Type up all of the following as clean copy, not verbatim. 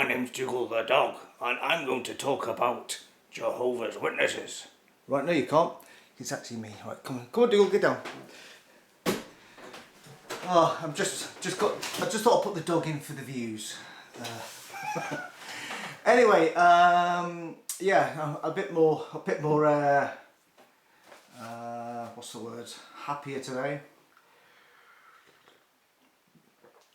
name's Dougal the dog, and I'm going to talk about Jehovah's Witnesses. Right, no you can't. It's actually me. Right, come on Dougal, get down. Oh, I just thought I'd put the dog in for the views. Anyway, yeah, a bit more, what's the word? Happier today.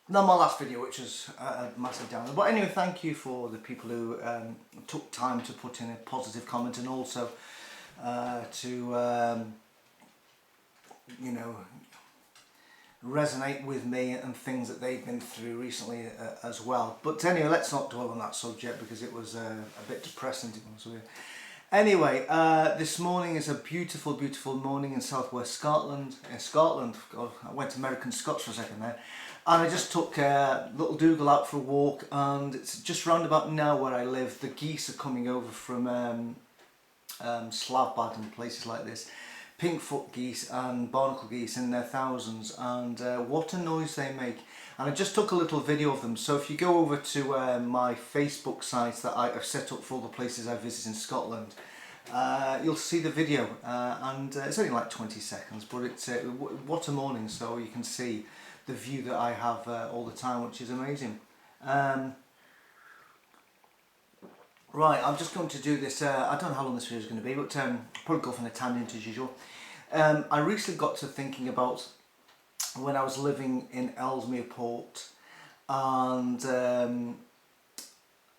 Not my last video, which was a massive downer. But anyway, thank you for the people who took time to put in a positive comment, and also to you know, resonate with me and things that they've been through recently as well. But anyway, let's not dwell on that subject because it was a bit depressing, to be honest with you. Anyway, this morning is a beautiful, beautiful morning in southwest Scotland. God, I went American Scots for a second there. And I just took little Dougal out for a walk, and it's just round about now where I live. The geese are coming over from Slavbad and places like this. Pinkfoot geese and barnacle geese in their thousands, and what a noise they make. And I just took a little video of them. So if you go over to my Facebook site that I've set up for all the places I visit in Scotland, you'll see the video, and it's only like 20 seconds, but it's what a morning. So you can see the view that I have all the time, which is amazing. Right, I'm just going to do this, I don't know how long this video is going to be, but probably go off on a tangent as usual. I recently got to thinking about when I was living in Ellesmere Port, and I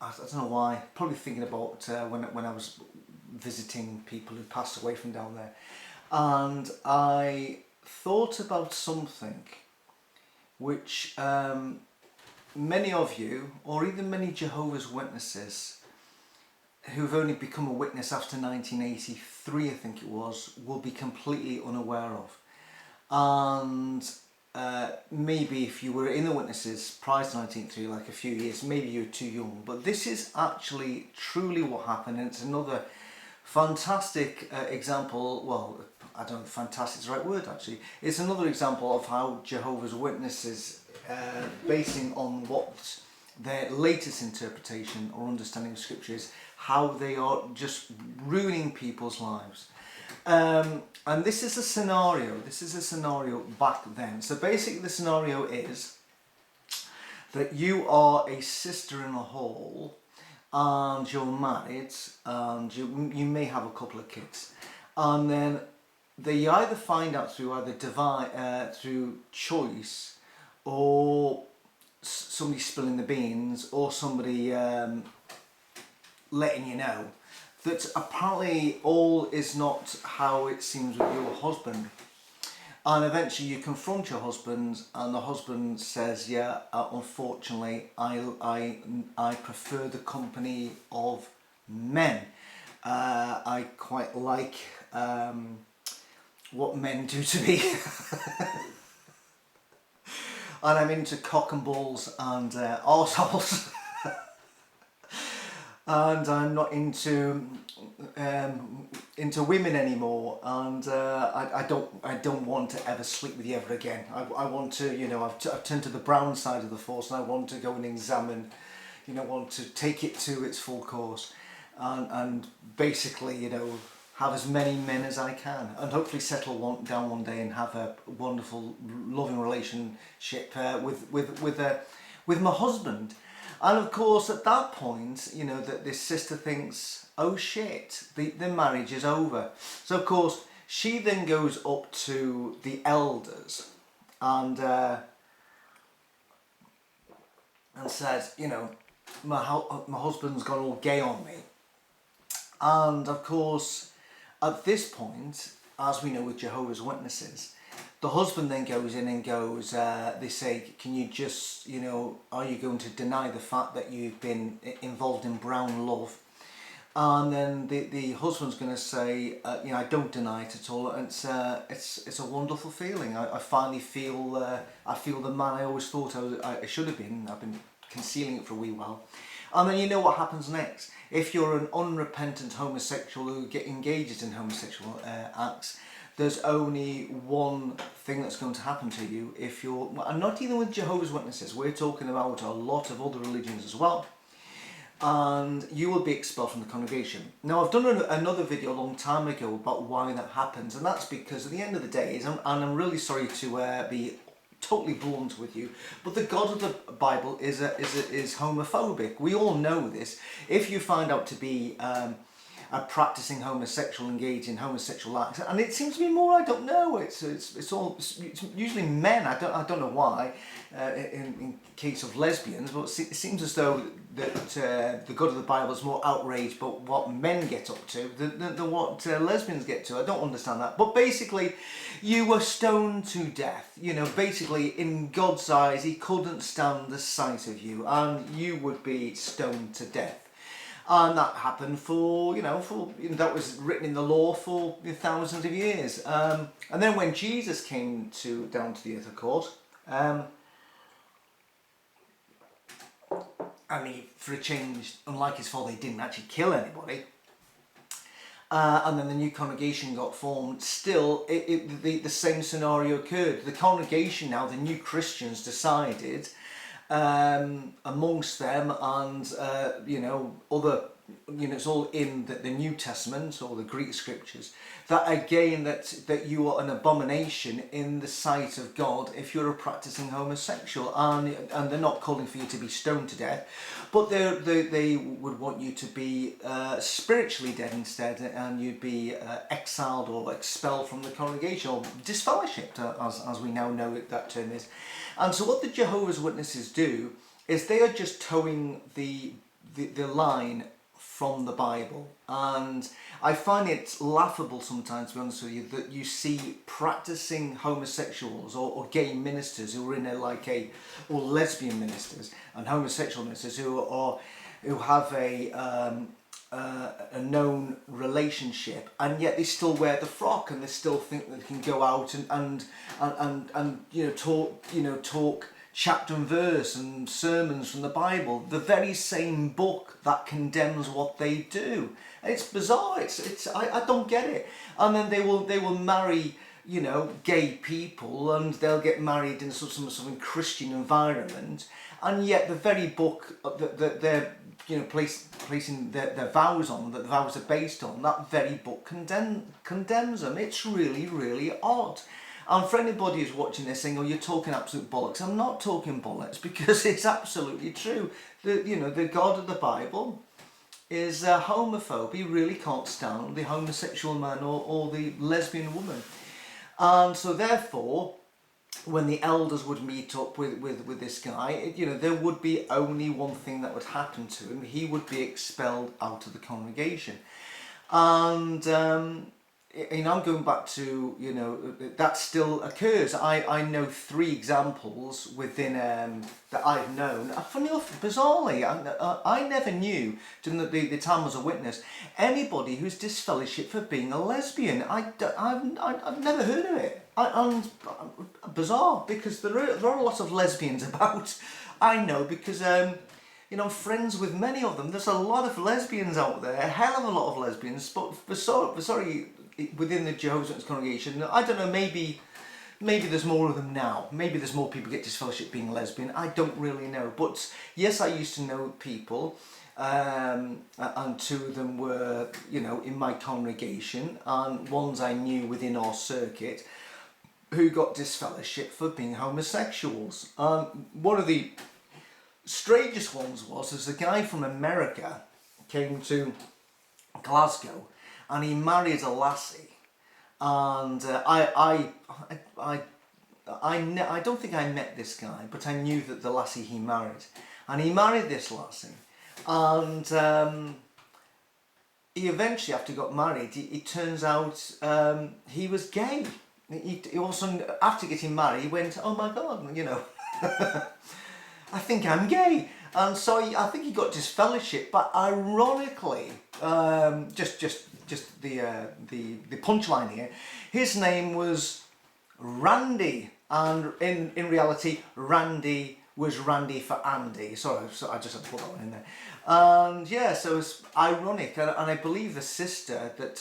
don't know why, probably thinking about when I was visiting people who passed away from down there, and I thought about something which many of you, or even many Jehovah's Witnesses, who've only become a witness after 1983, I think it was, will be completely unaware of. And maybe if you were in the witnesses prior to 1983, like a few years, maybe you were too young. But this is actually truly what happened, and it's another fantastic example. Well, I don't know if fantastic is the right word actually. It's another example of how Jehovah's Witnesses, basing on what their latest interpretation or understanding of scripture is, how they are just ruining people's lives. And this is a scenario back then. So basically the scenario is that you are a sister in the hall, and you're married, and you may have a couple of kids, and then they either find out through through choice, or somebody spilling the beans, or somebody letting you know that apparently all is not how it seems with your husband. And eventually you confront your husband, and the husband says, yeah, unfortunately I prefer the company of men. I quite like what men do to me. And I'm into cock and balls and arseholes. And I'm not into women anymore, and I don't want to ever sleep with you ever again. I want to, you know, I've turned to the brown side of the force, and I want to go and examine, you know, want to take it to its full course, and basically, you know, have as many men as I can, and hopefully settle down one day and have a wonderful, loving relationship with my husband. And of course, at that point, you know, that this sister thinks, oh shit, the marriage is over. So of course, she then goes up to the elders and says, you know, my husband's gone all gay on me. And of course, at this point, as we know with Jehovah's Witnesses, the husband then goes in and goes, they say, can you just, you know, are you going to deny the fact that you've been involved in brown love? And then the husband's going to say, you know, I don't deny it at all. And it's a wonderful feeling. I finally feel, I feel the man I always thought I should have been. I've been concealing it for a wee while. And then you know what happens next. If you're an unrepentant homosexual who engages in homosexual acts, there's only one thing that's going to happen to you if you're, and not even with Jehovah's Witnesses, we're talking about a lot of other religions as well. and you will be expelled from the congregation. Now, I've done another video a long time ago about why that happens, and that's because at the end of the day, and I'm really sorry to be totally blunt with you, but the God of the Bible is homophobic. We all know this. If you find out to be a practicing homosexual, engaged in homosexual acts, and it seems to be more, I don't know, it's usually men. I don't know why in case of lesbians, but it seems as though that the God of the Bible is more outraged about what men get up to than what lesbians get to. I don't understand that, but basically you were stoned to death. You know, basically in God's eyes he couldn't stand the sight of you, and you would be stoned to death. And that happened that was written in the law for thousands of years. And then when Jesus came down to the earth, of course, and he, for a change, unlike his father, he didn't actually kill anybody. And then the new congregation got formed. Still, the same scenario occurred. The congregation now, the new Christians decided, amongst them and other, it's all in the New Testament or the Greek scriptures, that again that you are an abomination in the sight of God if you're a practicing homosexual, and they're not calling for you to be stoned to death, but they would want you to be spiritually dead instead, and you'd be exiled or expelled from the congregation, or disfellowshipped, as we now know that term is. And so what the Jehovah's Witnesses do is they are just towing the line from the Bible. And I find it laughable sometimes, to be honest with you, that you see practicing homosexuals or gay ministers who are in or lesbian ministers and homosexual ministers who have a known relationship, and yet they still wear the frock, and they still think that they can go out and talk chapter and verse and sermons from the Bible, the very same book that condemns what they do. And it's bizarre. I don't get it. And then they will marry gay people, and they'll get married in some Christian environment, and yet the very book that they're placing their vows on, that the vows are based on, that very book condemns them. It's really, really odd. And for anybody who's watching this saying, "Oh, you're talking absolute bollocks," I'm not talking bollocks, because it's absolutely true. The God of the Bible is a homophobe. He really can't stand the homosexual man or the lesbian woman. And so therefore, when the elders would meet up with this guy, there would be only one thing that would happen to him. He would be expelled out of the congregation. And I'm going back to, that still occurs. I know 3 examples within that I've known. Funny enough, bizarrely, I never knew, during the time I was a witness, anybody who's disfellowshipped for being a lesbian. I've never heard of it. And bizarre, because there are a lot of lesbians about. I know, because I'm friends with many of them. There's a lot of lesbians out there, a hell of a lot of lesbians. But sorry, within the Jehovah's Witness congregation, I don't know, maybe there's more of them now. Maybe there's more people get disfellowship being lesbian. I don't really know. But yes, I used to know people, and 2 of them were, in my congregation, and ones I knew within our circuit, who got disfellowship for being homosexuals. One of the strangest ones was a guy from America came to Glasgow, and he married a lassie, and I don't think I met this guy, but I knew that the lassie he married, and he married this lassie, and he eventually, after he got married, it turns out he was gay. He all of a sudden, after getting married, he went, "Oh my God, I think I'm gay." And so I think he got disfellowship, but ironically, just the punchline here, his name was Randy, and in reality, Randy was Randy for Andy. Sorry, so I just had to put that one in there. And yeah, so it's ironic, and I believe the sister that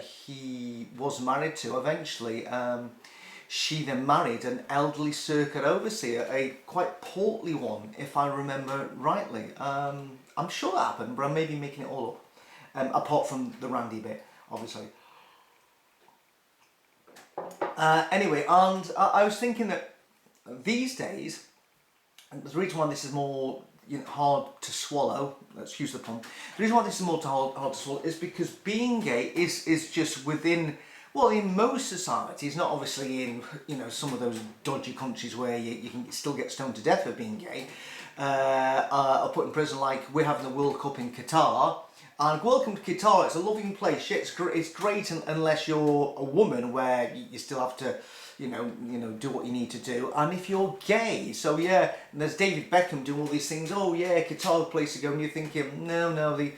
he was married to eventually, she then married an elderly circuit overseer, a quite portly one, if I remember rightly. I'm sure that happened, but I may be making it all up, apart from the Randy bit, obviously. Anyway, and I was thinking that these days, and the reason why this is more hard to swallow, excuse the pun, the reason why this is more hard to swallow is because being gay is just within, well, in most societies, not obviously in some of those dodgy countries where you can still get stoned to death for being gay, or put in prison, like we're having the World Cup in Qatar. And welcome to Qatar. It's a loving place. Shit, it's great unless you're a woman, where you still have to, do what you need to do. And if you're gay, so yeah, and there's David Beckham doing all these things. Oh yeah, Qatar, the place to go. And you're thinking, no, the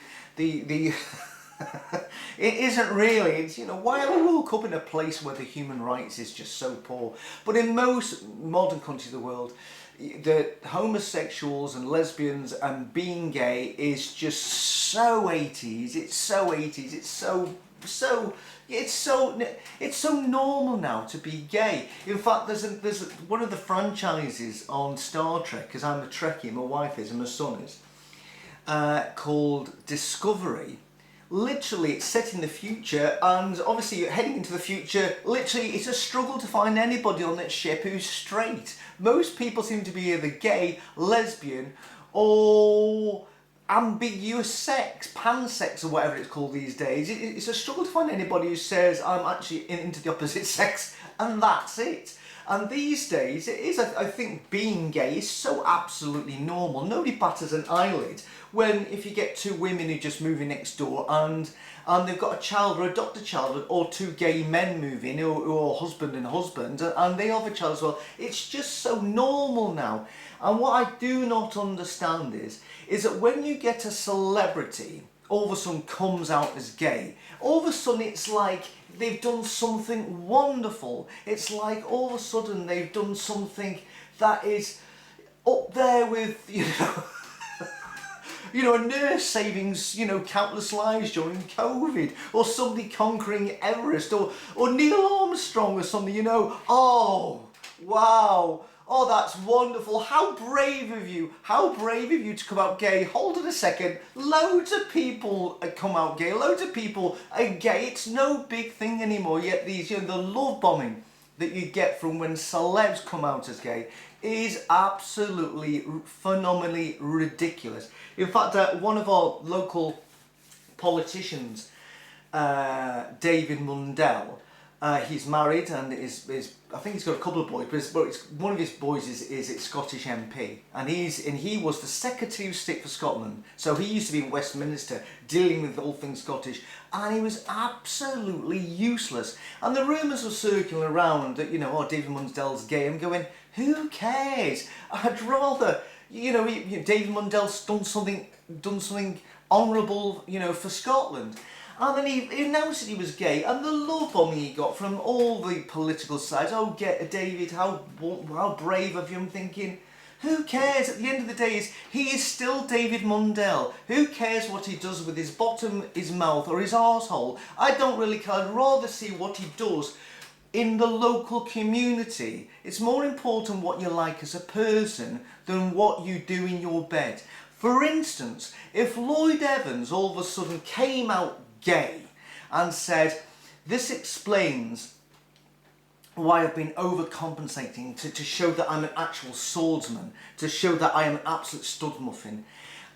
it isn't really. It's why are we World Cup in a place where the human rights is just so poor? But in most modern countries of the world, the homosexuals and lesbians and being gay is just so 80s. It's so 80s. It's so normal now to be gay. In fact, there's one of the franchises on Star Trek, because I'm a Trekkie, my wife is and my son is, called Discovery. Literally, it's set in the future, and obviously you're heading into the future. Literally, it's a struggle to find anybody on that ship who's straight. Most people seem to be either gay, lesbian, or ambiguous sex, pansex, or whatever it's called these days. It's a struggle to find anybody who says, I'm actually into the opposite sex, and that's it. And these days, it is, I think, being gay is so absolutely normal. Nobody batters an eyelid when, if you get two women who just move in next door and they've got a child or adopt a child, or two gay men move in, who are husband and husband, and they have a child as well. It's just so normal now. And what I do not understand is that when you get a celebrity, all of a sudden comes out as gay, all of a sudden it's like they've done something wonderful. It's like all of a sudden they've done something that is up there with, a nurse saving, countless lives during COVID, or somebody conquering Everest, or Neil Armstrong or something, oh, wow. Oh, that's wonderful. How brave of you. How brave of you to come out gay. Hold on a second. Loads of people come out gay. Loads of people are gay. It's no big thing anymore. Yet these, the love bombing that you get from when celebs come out as gay is absolutely phenomenally ridiculous. In fact, one of our local politicians, David Mundell, he's married and I think he's got a couple of boys, but one of his boys is a Scottish MP, and he was the Secretary of State for Scotland. So he used to be in Westminster dealing with all things Scottish, and he was absolutely useless. And the rumours were circling around that David Mundell's gay. I'm going, who cares? I'd rather David Mundell's done something honourable for Scotland. And then he announced that he was gay, and the love bombing he got from all the political sides. Oh, get David, how brave of you. I'm thinking, who cares? At the end of the day, he is still David Mundell. Who cares what he does with his bottom, his mouth, or his arsehole? I don't really care. I'd rather see what he does in the local community. It's more important what you like as a person than what you do in your bed. For instance, if Lloyd Evans all of a sudden came out gay and said, this explains why I've been overcompensating to show that I'm an actual swordsman, to show that I am an absolute stud muffin,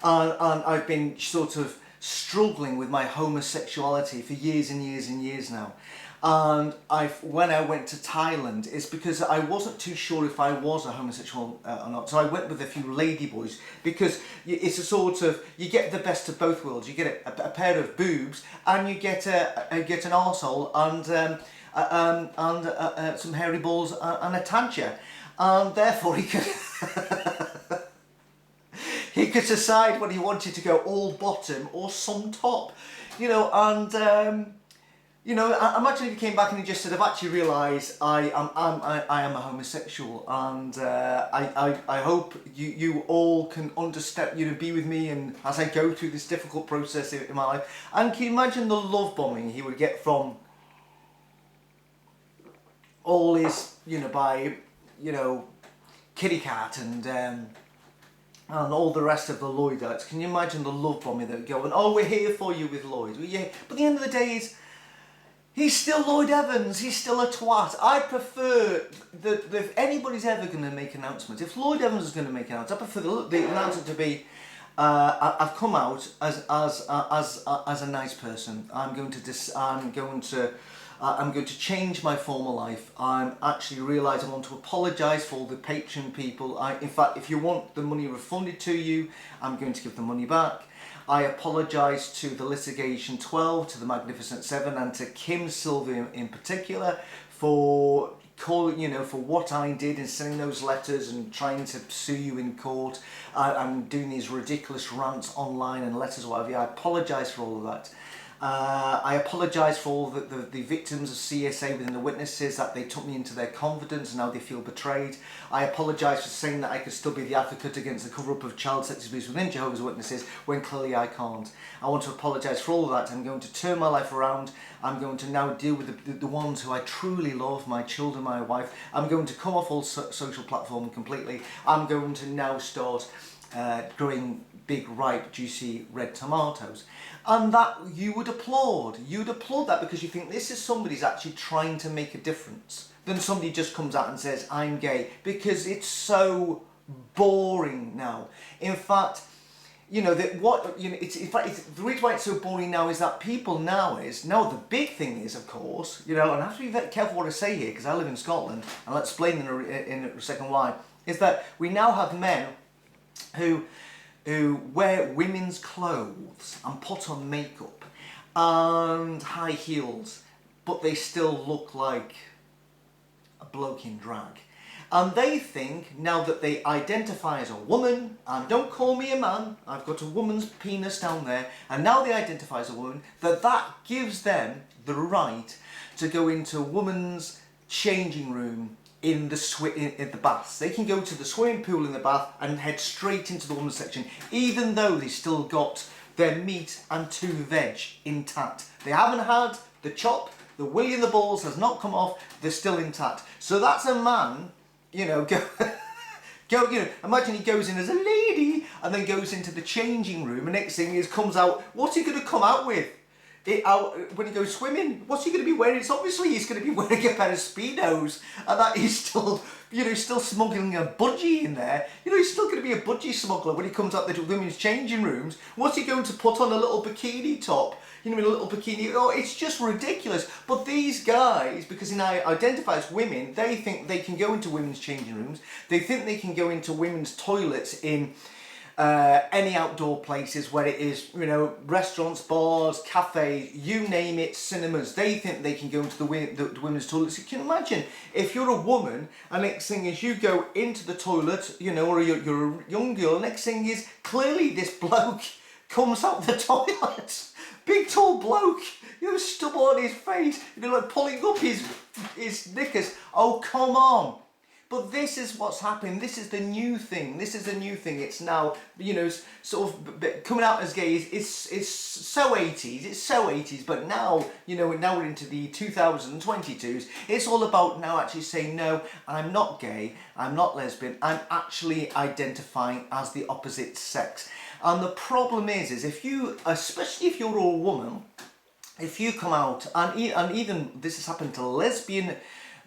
and I've been sort of struggling with my homosexuality for years and years and years now. And when I went to Thailand, it's because I wasn't too sure if I was a homosexual or not. So I went with a few ladyboys, because it's a sort of, you get the best of both worlds. You get a pair of boobs, and you get an arsehole and some hairy balls and a tantrum. And therefore he could he could decide whether he wanted to go all bottom or some top, imagine if he came back and he just said, I've actually realised I am a homosexual, and I hope you all can understand, be with me, and as I go through this difficult process in my life. And can you imagine the love bombing he would get from all is, by, Kitty Cat and all the rest of the Lloydites. Can you imagine the love bombing that would go, and oh, we're here for you with Lloyd. Yeah. But at the end of the day, he's still Lloyd Evans. He's still a twat. I prefer that if anybody's ever going to make announcements, if Lloyd Evans is going to make an announcement, I prefer the announcement to be, I've come out as a nice person. I'm going to change my former life. I'm actually realise I want to apologise for all the Patreon people. In fact, if you want the money refunded to you, I'm going to give the money back. I apologise to the Litigation 12, to the Magnificent Seven, and to Kim Sylvia in particular for for what I did in sending those letters and trying to sue you in court. I'm doing these ridiculous rants online and letters, whatever. I apologise for all of that. I apologise for all the victims of CSA within the witnesses, that they took me into their confidence and now they feel betrayed. I apologise for saying that I could still be the advocate against the cover-up of child sex abuse within Jehovah's Witnesses when clearly I can't. I want to apologise for all of that. I'm going to turn my life around. I'm going to now deal with the ones who I truly love, my children, my wife. I'm going to come off all social platform completely. I'm going to now start growing big, ripe, juicy red tomatoes. And that you would applaud. You'd applaud that because you think this is somebody who's actually trying to make a difference. Then somebody just comes out and says, I'm gay, because it's so boring now. In fact, the reason why it's so boring now is that people now the big thing is, of course, and I have to be very careful what I say here because I live in Scotland, and I'll explain in a second why, is that we now have men who wear women's clothes and put on makeup and high heels, but they still look like a bloke in drag. And they think, now that they identify as a woman, and don't call me a man, I've got a woman's penis down there, and now they identify as a woman, that gives them the right to go into a woman's changing room in the baths. They can go to the swimming pool in the bath and head straight into the women's section, even though they still got their meat and 2 veg intact. They haven't had the chop, the willy and the balls has not come off, they're still intact. So that's a man, imagine he goes in as a lady and then goes into the changing room, and next thing is comes out, what's he going to come out with? When he goes swimming, what's he going to be wearing? It's obviously he's going to be wearing a pair of Speedos, and that he's still, still smuggling a budgie in there. He's still going to be a budgie smuggler when he comes out the women's changing rooms. What's he going to put on? A little bikini top? A little bikini? Oh, it's just ridiculous. But these guys, because they identify as women, they think they can go into women's changing rooms. They think they can go into women's toilets in any outdoor places where it is, restaurants, bars, cafes, you name it, cinemas. They think they can go into the women's toilets. You can imagine if you're a woman, and next thing is you go into the toilet, or you're a young girl, next thing is clearly this bloke comes out the toilet. Big tall bloke, stubble on his face, like pulling up his knickers. Oh, come on. But this is what's happening. This is the new thing. It's now, sort of coming out as gay. It's so 80s. It's so 80s. But now, now we're into the 2022s. It's all about now actually saying, no, I'm not gay. I'm not lesbian. I'm actually identifying as the opposite sex. And the problem is if you, especially if you're a woman, if you come out, and even this has happened to lesbian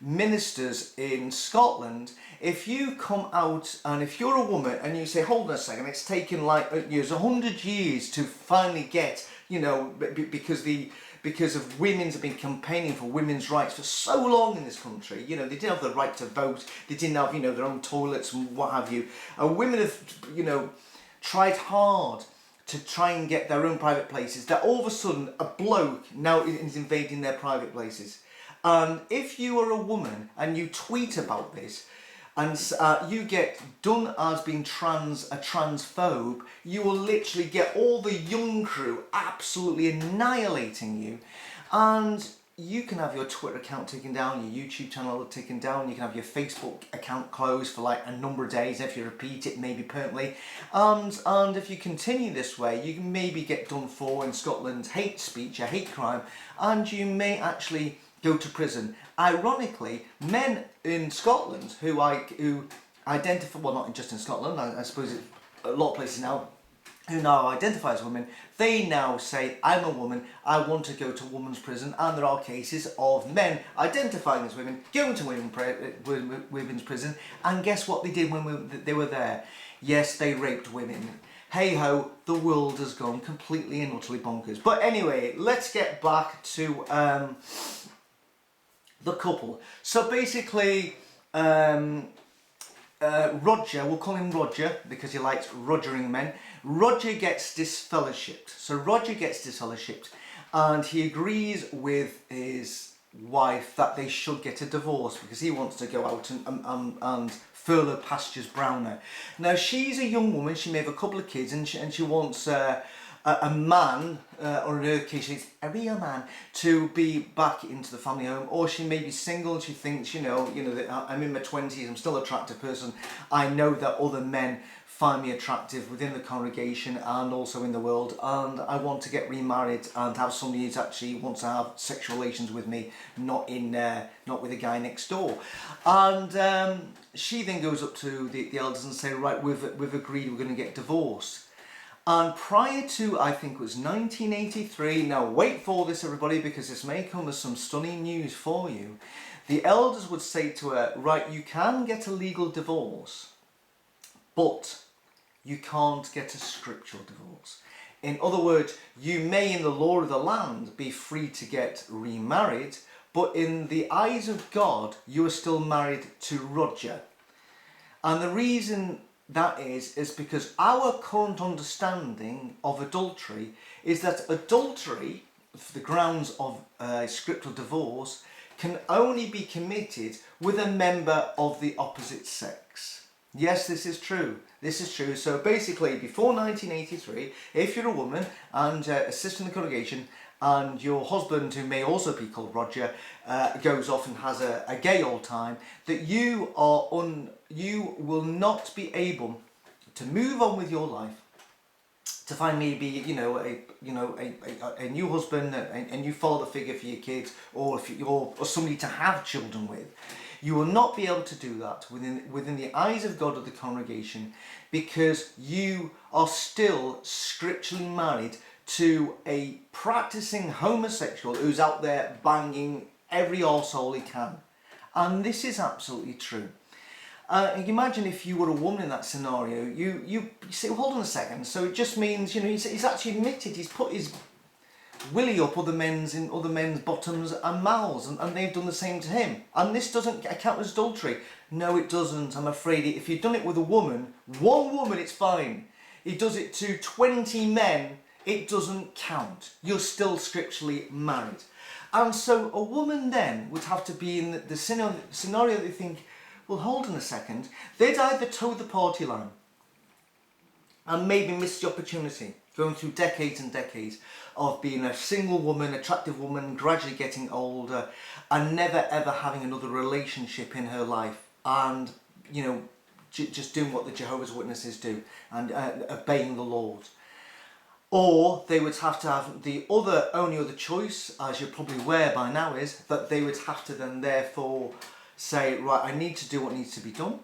ministers in Scotland, if you come out and if you're a woman and you say, hold on a second, it's taken like 100 years to finally get, because of women's have been campaigning for women's rights for so long in this country. They didn't have the right to vote, they didn't have, their own toilets and what have you. And women have, tried hard to try and get their own private places, that all of a sudden a bloke now is invading their private places. And if you are a woman and you tweet about this and you get done as being a transphobe, you will literally get all the young crew absolutely annihilating you. And you can have your Twitter account taken down, your YouTube channel taken down, you can have your Facebook account closed for like a number of days. If you repeat it, maybe permanently. And if you continue this way, you can maybe get done for in Scotland hate speech, a hate crime, and you may actually go to prison. Ironically, men in Scotland who identify, well, not just in Scotland, I suppose it's a lot of places now, who now identify as women, they now say, I'm a woman, I want to go to women's prison, and there are cases of men identifying as women, going to women's prison, and guess what they did when they were there? Yes, they raped women. Hey ho, the world has gone completely and utterly bonkers. But anyway, let's get back to the couple. So basically, Roger, we'll call him Roger because he likes rogering men. Roger gets disfellowshipped. So Roger gets disfellowshipped and he agrees with his wife that they should get a divorce because he wants to go out and further pastures browner. Now she's a young woman, she may have a couple of kids and she wants a man, or in her case it's a real man, to be back into the family home, or she may be single and she thinks, you know that I'm in my 20s, I'm still an attractive person, I know that other men find me attractive within the congregation and also in the world, and I want to get remarried and have somebody who actually wants to have sexual relations with me, not with a guy next door. And she then goes up to the elders and say, right, we've agreed we're going to get divorced. And prior to, I think it was 1983, now wait for this everybody because this may come as some stunning news for you, the elders would say to her, right, you can get a legal divorce, but you can't get a scriptural divorce. In other words, you may in the law of the land be free to get remarried, but in the eyes of God, you are still married to Roger. And the reason that is because our current understanding of adultery is that adultery, for the grounds of scriptural divorce, can only be committed with a member of the opposite sex. Yes, this is true. This is true. So basically, before 1983, if you're a woman and assist in the congregation, and your husband, who may also be called Roger, goes off and has a gay old time, that you will not be able to move on with your life, to find maybe a new husband, a new father figure for your kids, or somebody to have children with. You will not be able to do that within the eyes of God or the congregation, because you are still scripturally married to a practicing homosexual who's out there banging every arsehole he can. And this is absolutely true. Imagine if you were a woman in that scenario, you say, well, hold on a second, so it just means, he's actually admitted he's put his willy up other men's bottoms and mouths, and they've done the same to him. And this doesn't account as adultery. No, it doesn't. I'm afraid if you've done it with one woman, it's fine. He does it to 20 men, it doesn't count. You're still scripturally married. And so a woman then would have to be in the scenario that they think, well, hold on a second. They'd either toe the party line and maybe miss the opportunity, going through decades and decades of being a single woman, attractive woman, gradually getting older, and never ever having another relationship in her life, and just doing what the Jehovah's Witnesses do and obeying the Lord. Or they would have to have the only other choice, as you're probably aware by now, is that they would have to then therefore say, right, I need to do what needs to be done.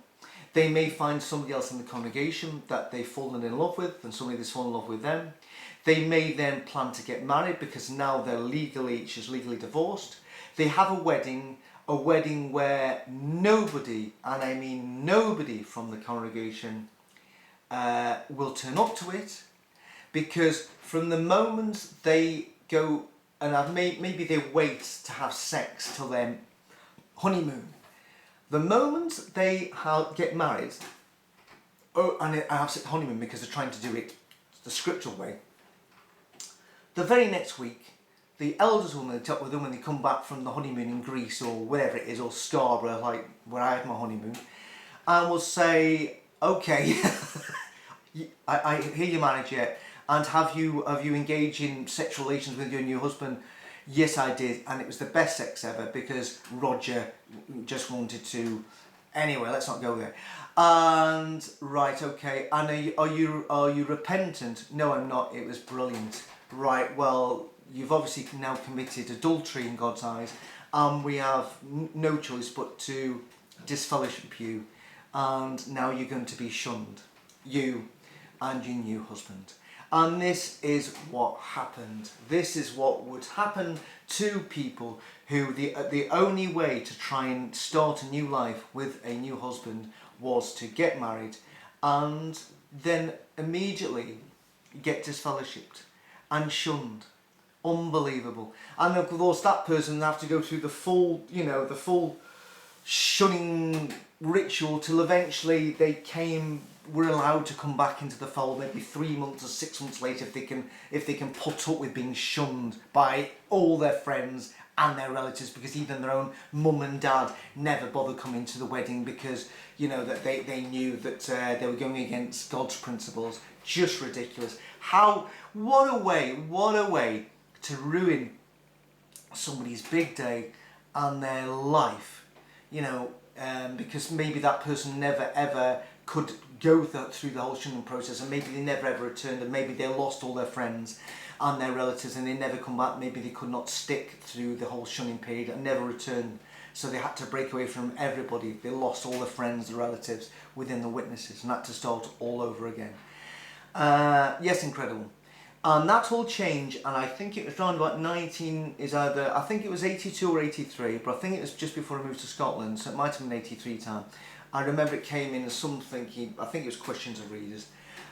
They may find somebody else in the congregation that they've fallen in love with, and somebody that's fallen in love with them. They may then plan to get married because now she's legally divorced. They have a wedding where nobody, and I mean nobody from the congregation will turn up to it, because from the moment they go and maybe they wait to have sex till their honeymoon, the moment they get married, and I have said honeymoon because they're trying to do it the scriptural way, the very next week, the elders will meet up with them when they come back from the honeymoon in Greece or wherever it is, or Scarborough, like where I had my honeymoon, and will say, okay, I hear you're married yet, and have you engaged in sexual relations with your new husband? Yes, I did, and it was the best sex ever because Roger just wanted to. Anyway, let's not go there. And right, okay, and are you repentant? No, I'm not. It was brilliant. Right, well, you've obviously now committed adultery in God's eyes, and we have no choice but to disfellowship you, and now you're going to be shunned, you and your new husband. And this is what happened. This is what would happen to people who the only way to try and start a new life with a new husband was to get married and then immediately get disfellowshipped and shunned. Unbelievable. And of course that person would have to go through the full, the full shunning ritual till eventually were allowed to come back into the fold, maybe 3 months or 6 months later, if they can put up with being shunned by all their friends and their relatives, because even their own mum and dad never bothered coming to the wedding because that they knew that they were going against God's principles. Just ridiculous. What a way to ruin somebody's big day and their life, because maybe that person never ever could go through the whole shunning process, and maybe they never ever returned, and maybe they lost all their friends and their relatives and they never come back. Maybe they could not stick through the whole shunning period and never return, so they had to break away from everybody. They lost all their friends, their relatives within the witnesses, and had to start all over again. Yes, incredible. And that all changed, and I think it was around about I think it was 82 or 83, but I think it was just before I moved to Scotland, so it might have been 83 time. I remember it came in as something, I think it was Questions of Readers.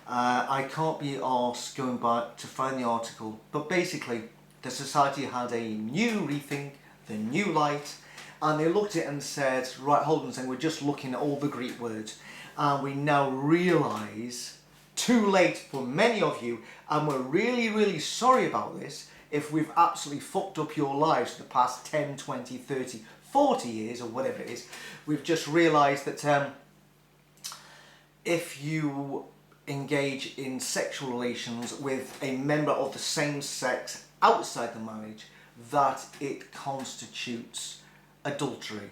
I can't be asked going back to find the article, but basically the society had a new rethink, the new light, and they looked at it and said, right, hold on a second, we're just looking at all the Greek words, and we now realise, too late for many of you, and we're really, really sorry about this if we've absolutely fucked up your lives for the past 10, 20, 30, 40 years or whatever it is. We've just realised that if you engage in sexual relations with a member of the same sex outside the marriage, that it constitutes adultery.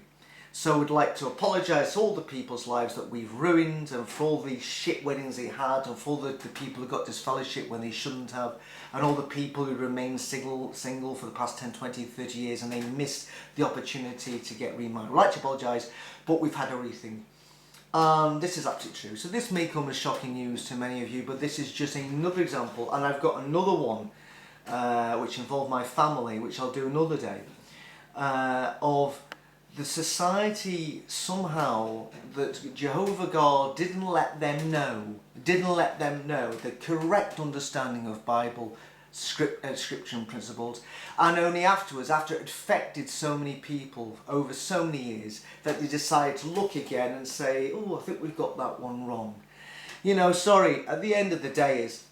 So we'd like to apologise to all the people's lives that we've ruined, and for all the shit weddings they had, and for all the people who got disfellowship when they shouldn't have, and all the people who remain single for the past 10, 20, 30 years and they missed the opportunity to get remarried. We'd like to apologise, but we've had a rethink. This is absolutely true. So this may come as shocking news to many of you, but this is just another example, and I've got another one which involved my family, which I'll do another day, of the society somehow that Jehovah God didn't let them know the correct understanding of Bible scripture and principles, and only afterwards, after it affected so many people over so many years, that they decided to look again and say, oh, I think we've got that one wrong. Sorry, at the end of the day is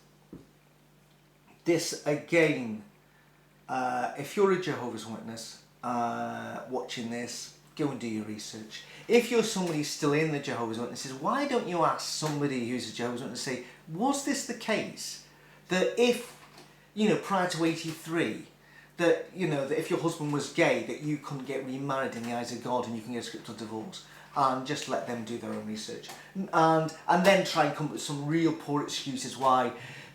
this again, if you're a Jehovah's Witness watching this, go and do your research. If you're somebody still in the Jehovah's Witnesses, why don't you ask somebody who's a Jehovah's Witness, say, was this the case that if, prior to 83, that if your husband was gay, that you couldn't get remarried in the eyes of God and you can get a scriptural divorce? And just let them do their own research, and then try and come up with some real poor excuses why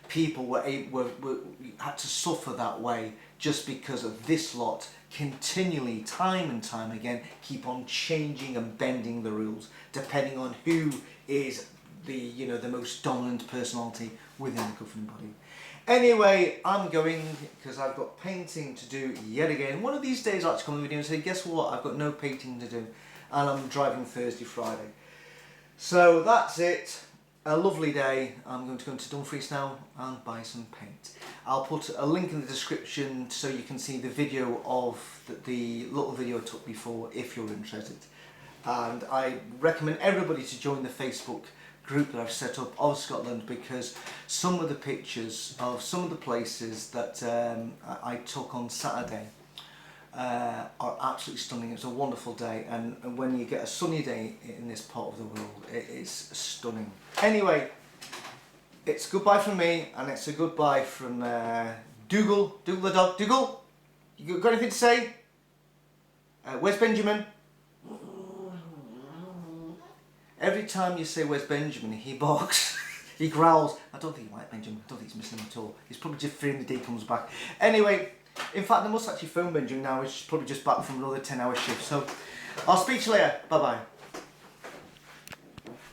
people had to suffer that way, just because of this lot continually, time and time again, keep on changing and bending the rules depending on who is the most dominant personality within the governing body. Anyway, I'm going because I've got painting to do yet again. One of these days I'll actually come on the video and say, guess what, I've got no painting to do, and I'm driving Thursday, Friday. So that's it. A lovely day. I'm going to go into Dumfries now and buy some paint. I'll put a link in the description so you can see the video of the little video I took before if you're interested. And I recommend everybody to join the Facebook group that I've set up of Scotland, because some of the pictures of some of the places that I took on Saturday are absolutely stunning. It's a wonderful day, and when you get a sunny day in this part of the world, it is stunning. Anyway, it's goodbye from me, and it's a goodbye from Dougal the dog. Dougal, you got anything to say? Where's Benjamin? Every time you say where's Benjamin, he barks. He growls. I don't think he might, Benjamin. I don't think he's missing him at all. He's probably just fearing the day comes back. Anyway, In fact, I must actually phone Benjamin now. He's probably just back from another 10-hour shift. So I'll speak to you later. Bye bye.